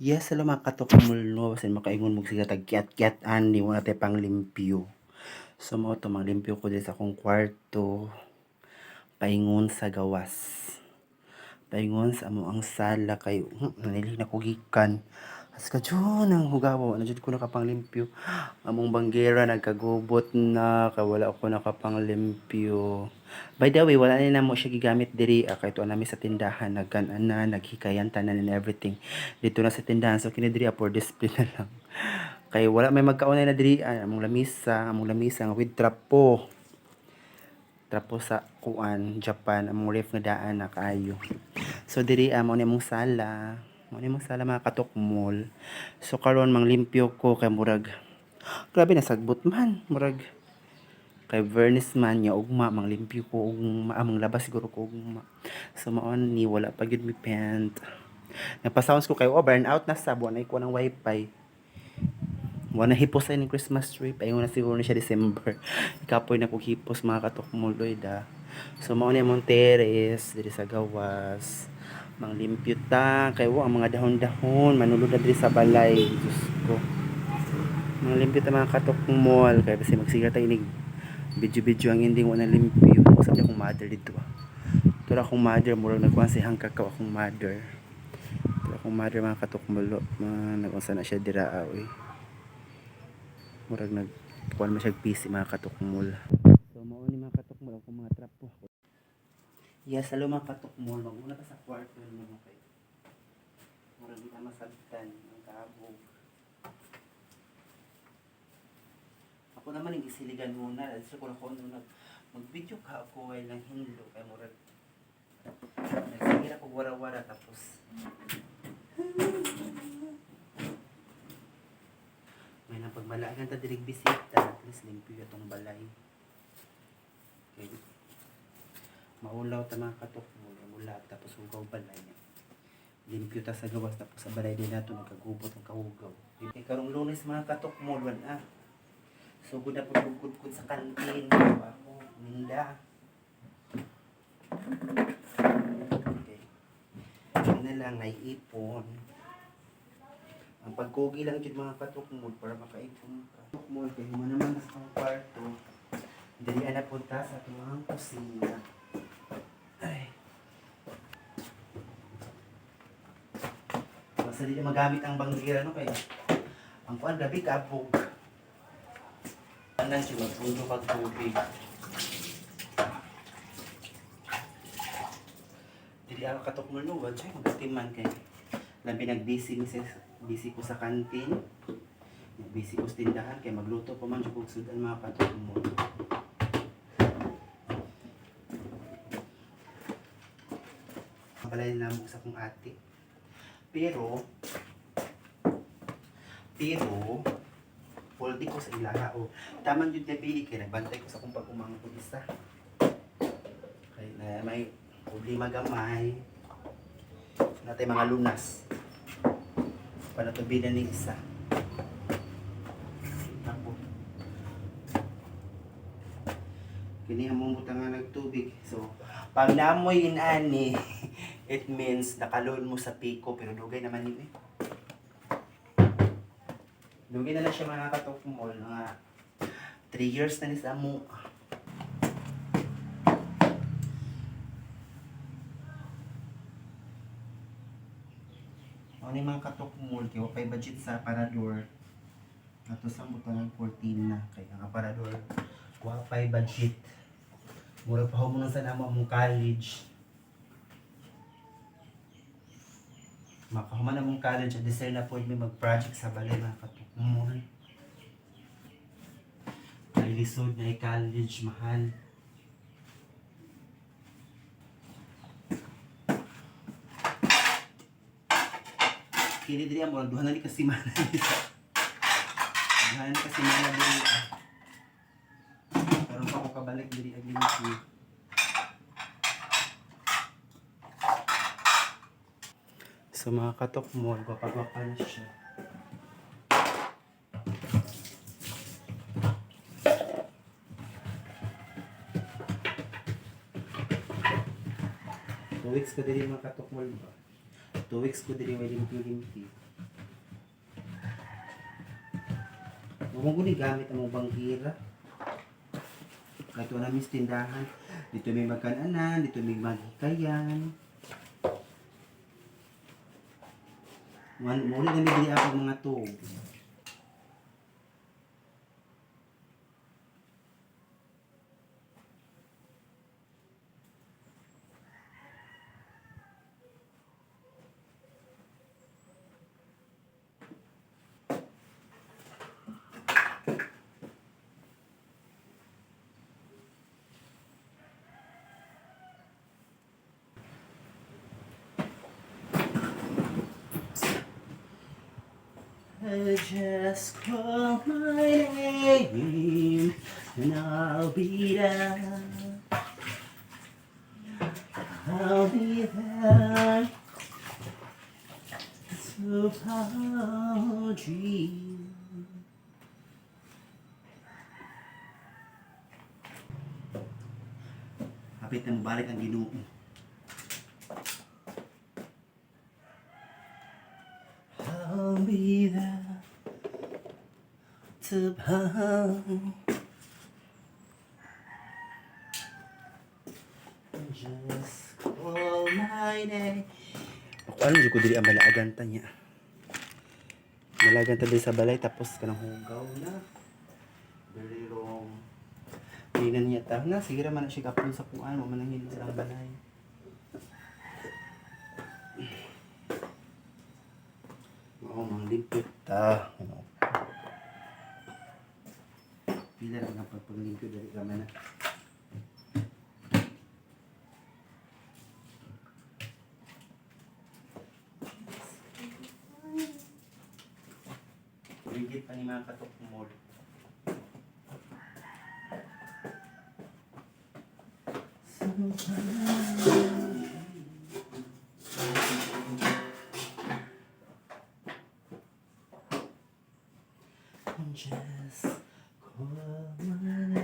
Yes, hello mga katukmulno. Basin makaingon mo siya tagkiat-kiatan. Di mo natin pang limpyo. So, mo ito, limpyo ko din sa akong kwarto. Paingon sa gawas. Paingon sa amo ang sala kayo. Nanili na kugikan. As ka dyan, ang hugawa. Nandiyan ko nakapang-limpyo. Among banggera, nagkagubot na. Wala ako nakapang-limpyo. By the way, wala na mo siya gigamit diri. Kahit wala namin sa tindahan. Nagkanan na, naghikayan tanan and everything. Dito na sa tindahan. So, kinidiri for display na lang. Kaya wala may magkaunay na diri. Among lamisa, with trapo. Trapo sa kuan, Japan. Among ref nga daan na kaayo. So, diri amo ni mong sala. Muna mong sala mga katukmol. So karon manglimpyo ko kay murag grabe nasagbot man murag kay vernis man nya ugma manglimpyo ko ugma among labas siguro ko ugma. So maon ni wala pa gyud mi paint. Nagpa-sounds ko kay burn out na sa buwan ay ko ng wifi. Wala hipos ay ng Christmas tree. Paingon na siguro na siya December. Ikapoy na kong hipos mga katukmol doy da. So mao ni mong terrace diri sa gawas. Manglimpyo ta kay ang mga dahon-dahon manulod na diri sa balay. Diyos ko. Manglimpyo ta mga katukmol kay basi magsiga ta inig video ang ending wala limpyo. Sabi akong mother dito. Ito akong mother murag nagkuhan si hangkakaw akong mother. Ito akong mother mga katukmol. Nag-unsa na siya dira oy. Murag nagkuhan mo siya PC mga katukmol. So mao ni mga katukmol akong mga trapo. Yes, hello mga katukmol. Maguna ta sa kwarto niyo mo kay. Murag di ta masabtan ang kabog. Ako naman yung isiligan muna. Kasi ko na ko mag-video ka ako ay lang hinlo. Kaya murag nagsigil ako wara-wara tapos may napagmalaan ta dirig bisita. At least limpyo itong balay. Okay. Maulaw ta mga katukmol. Mula tapos hugaw balay niya. Limpyo ta sa gawas tapos sa balay din nato nagkagubot ang kahugaw. Karong Lunes mga katukmol sugod na pagkudkod sa kantin. Ako, ninda. Okay. Yun na lang, naiipon. Ang pagkugi lang dyan mga katukmol para makaipon ka. Katukmol, kaya mo naman sa kwarto. Dali na punta sa tumang kusina. Ay. Basta di na magamit ang bangira, no? Kaya ang kuhan, gabi kabog. Ano siya, magpundo pag-tubig. Dili ako katukmol no, wala siya, magatiman kay labi busy ko sa kantin. Busy ko sa tindahan, kaya magluto ko man siya kung sudan mga katukmol. Mabalay na mo sa kong ate. Pero, poldi ko sa ilaha o taman yun gabi kaya nagbantay ko sa kung pag-umang ko isa kaya na may problema gamay natin mga lunas panatubilan ng isa ako kinihamong buta nga nagtubig so pag namoy inani it means nakalon mo sa piko pero dugay naman yun Dugay na lang siya mga katukmol, mga 3 years na nisa mo. Ano yung mga katukmol, kaya pa'y budget sa aparador. Ato sa buto ng 14 na, kaya ang aparador, kuha pa'y budget. Mura pa mo nang sa namo mong college. Makahuman na mong college at design na po may mag-project sa balay mga katukmol. Ay lisod na college mahal. Kini diri mo duha na ni kasimana. Duha na kasimana diri. Karon pa ko kabalik diri ag limit. So mga katukmol, gwapa-gwapa na siya. Two weeks ko dili mga katukmol ba? 2 weeks ko dili may limpi-limpi. Huwag mo ni gamit ang mong bangkira. Ito namin sa tindahan. Dito may magkananan, dito may maghikayan. Muli na may ako mga to. I just call my name and I'll be there. I'll be there to follow dream. Hapit na balik ang Ginoo. I'll be there to just call my name. Ako alam ko dili ang malaganta niya. Malaganta din sa balay tapos kanang hugaw na. Very wrong. Tingnan niya ta na sige ra man siya kapon sa kuan mo man hindi sa balay. Oh, mang limpyo ta. Pila ra nga paglimpyo dali ra man na. Rigid pa ni mga katok mo. Just call my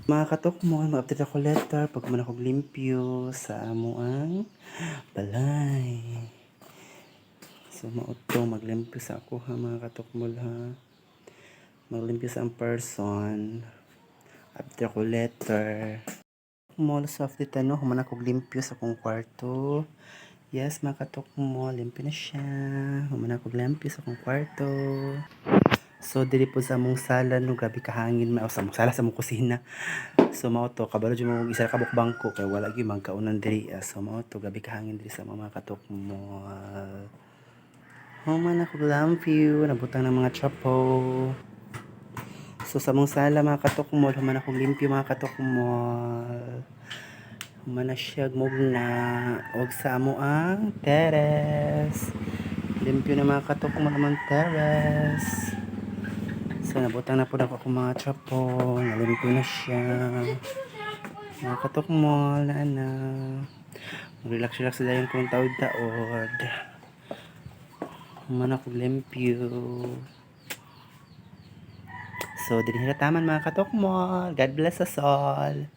mga katok mo, mag-update ako letter pag man ako limpyo sa amuang balay. So mauto maglimpyo sa ako ha mga katok mo ha. Maglimpyo sa ang person. Update ako letter. Mall soft dito no, human ako limpyo sa akong kwarto. Yes, mga katok mo, limpyo na siya. Human ako limpyo sa akong kwarto. So dili po sa among sala no, grabe kahangin ma sa among sala sa among kusina. So mao to kabalo jud mo isa ka bangko kay wala gyud magkaunan diri. So mao to grabe kahangin diri sa mga katok mo. Human ako limpyo, nabutang ng mga chapo. So sa among sala mga katok mo, human ako limpyo mga katok mo. Human na siya gmugna og sa amo ang teres. Limpyo na mga katok mo naman teres. So nabutang na po ako mga chapo, nalimpyo na siya. Mga katok mo, na. Relax na yung kung taod-taod. Human ako limpyo. So, din taman mga katok mo. God bless us all.